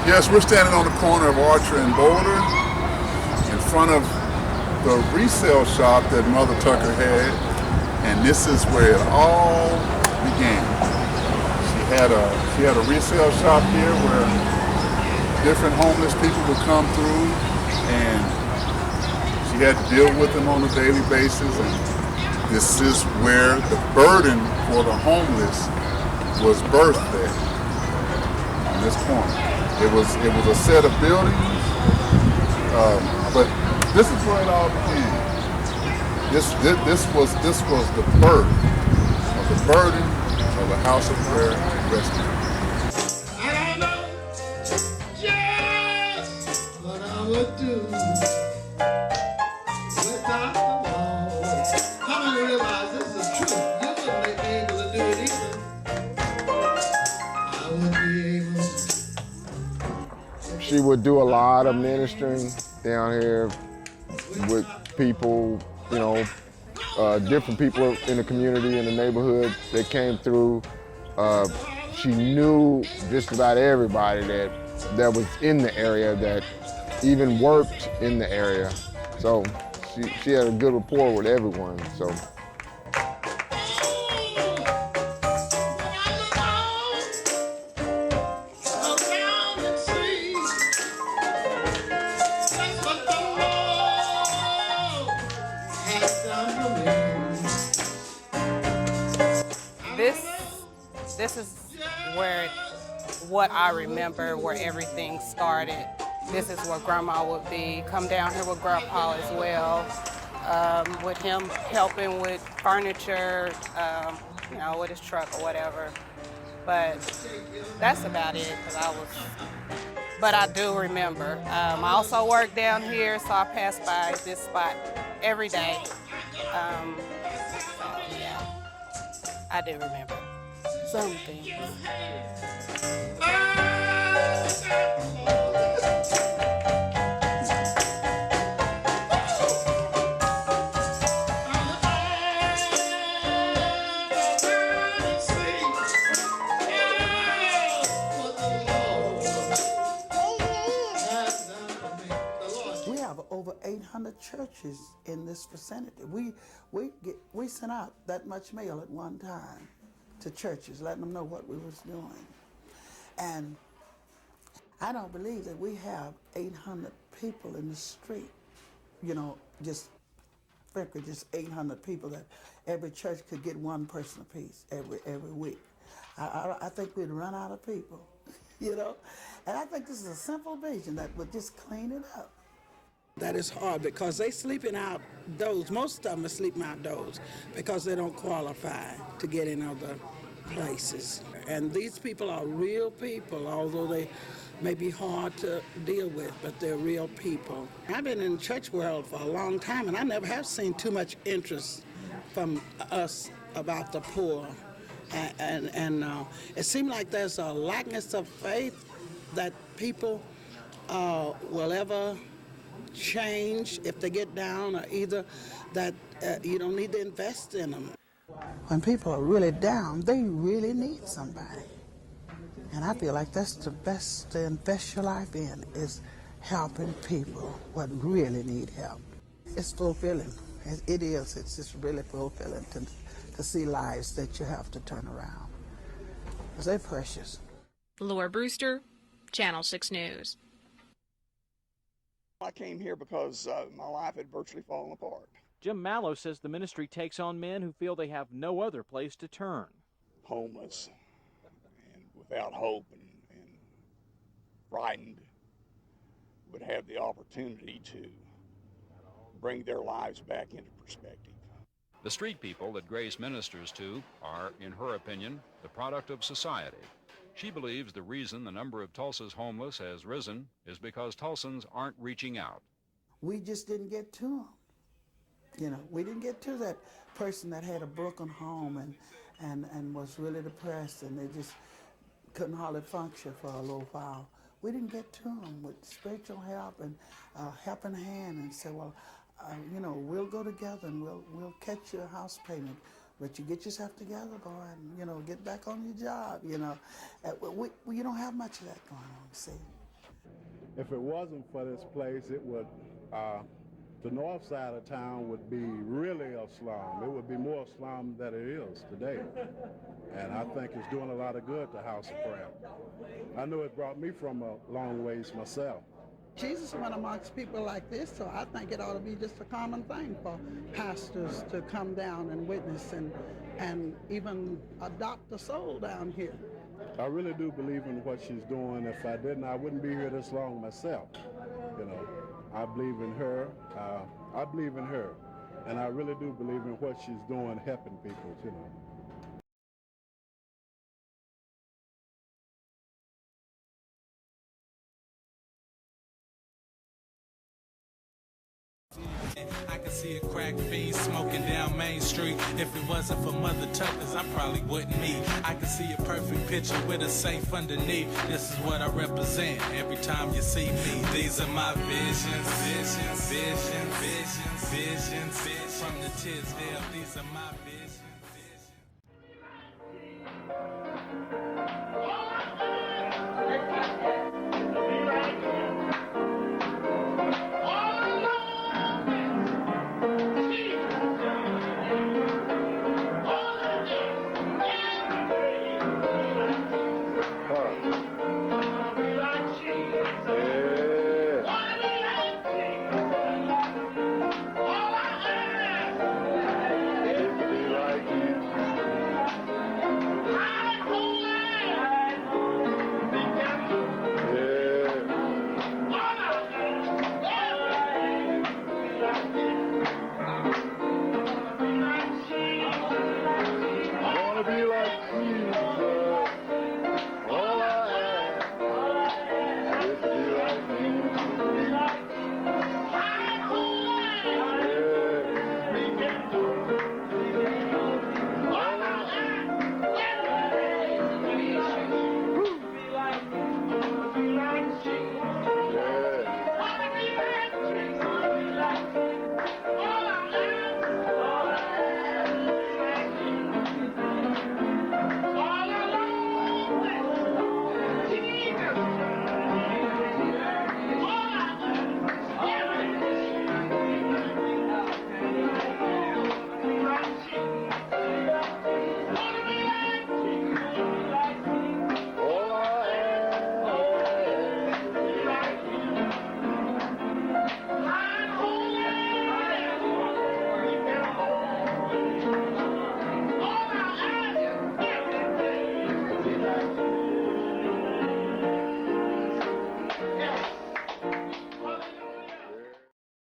Yes, we're standing on the corner of Archer and Boulder in front of the resale shop that Mother Tucker had, and this is where it all began. She had a resale shop here where different homeless people would come through, and she had to deal with them on a daily basis. And this is where the burden for the homeless was birthed there, on this corner. It was a set of buildings, but this is where it all began. This was the birth of the burden of the House of Prayer Rescue. I don't know just what I would do without the Lord. How many realize this is the truth? You wouldn't be able to do it either. I would be able. She would do a lot of ministering down here with people, you know, different people in the community, in the neighborhood that came through. She knew just about everybody that was in the area, that even worked in the area. So she had a good rapport with everyone. So. This is where what I remember, where everything started. This is where Grandma would be. Come down here with Grandpa as well, with him helping with furniture, you know, with his truck or whatever. But that's about it, but I do remember. I also work down here, so I pass by this spot every day. So yeah, I do remember some things. We have over 800 churches in this vicinity. We sent out that much mail at one time to churches, letting them know what we was doing. And I don't believe that we have 800 people in the street, you know, just 800 people that every church could get one person apiece every week. I think we'd run out of people, you know? And I think this is a simple vision that would just clean it up. That is hard because they sleeping outdoors. Most of them are sleeping outdoors because they don't qualify to get in other places. And these people are real people, although they may be hard to deal with, but they're real people. I've been in the church world for a long time, and I never have seen too much interest from us about the poor. And it seems like there's a lackness of faith that people will ever change if they get down, or either that you don't need to invest in them. When people are really down, they really need somebody. And I feel like that's the best to invest your life in, is helping people what really need help. It's fulfilling. It is. It's just really fulfilling to see lives that you have to turn around. Because they're precious. Laura Brewster, Channel 6 News. I came here because my life had virtually fallen apart. Jim Mallow says the ministry takes on men who feel they have no other place to turn. Homeless and without hope and frightened would have the opportunity to bring their lives back into perspective. The street people that Grace ministers to are, in her opinion, the product of society. She believes the reason the number of Tulsa's homeless has risen is because Tulsans aren't reaching out. We just didn't get to them. You know, we didn't get to that person that had a broken home and was really depressed, and they just couldn't hardly function for a little while. We didn't get to them with spiritual help and helping hand and say, well, you know, we'll go together and we'll catch your house payment. But you get yourself together, boy, and, you know, get back on your job, you know. We don't have much of that going on, see. If it wasn't for this place, it would, the north side of town would be really a slum. It would be more slum than it is today. And I think it's doing a lot of good to House of Prayer. I know it brought me from a long ways myself. Jesus went amongst people like this, so I think it ought to be just a common thing for pastors to come down and witness and even adopt a soul down here. I really do believe in what she's doing. If I didn't, I wouldn't be here this long myself. You know, I believe in her. I believe in her. And I really do believe in what she's doing, helping people, you know. I can see a crack fiend smoking down Main Street. If it wasn't for Mother Tuckers, I probably wouldn't eat. I can see a perfect picture with a safe underneath. This is what I represent every time you see me. These are my visions, visions, visions, visions, visions, visions. From the Tisdale, these are my visions.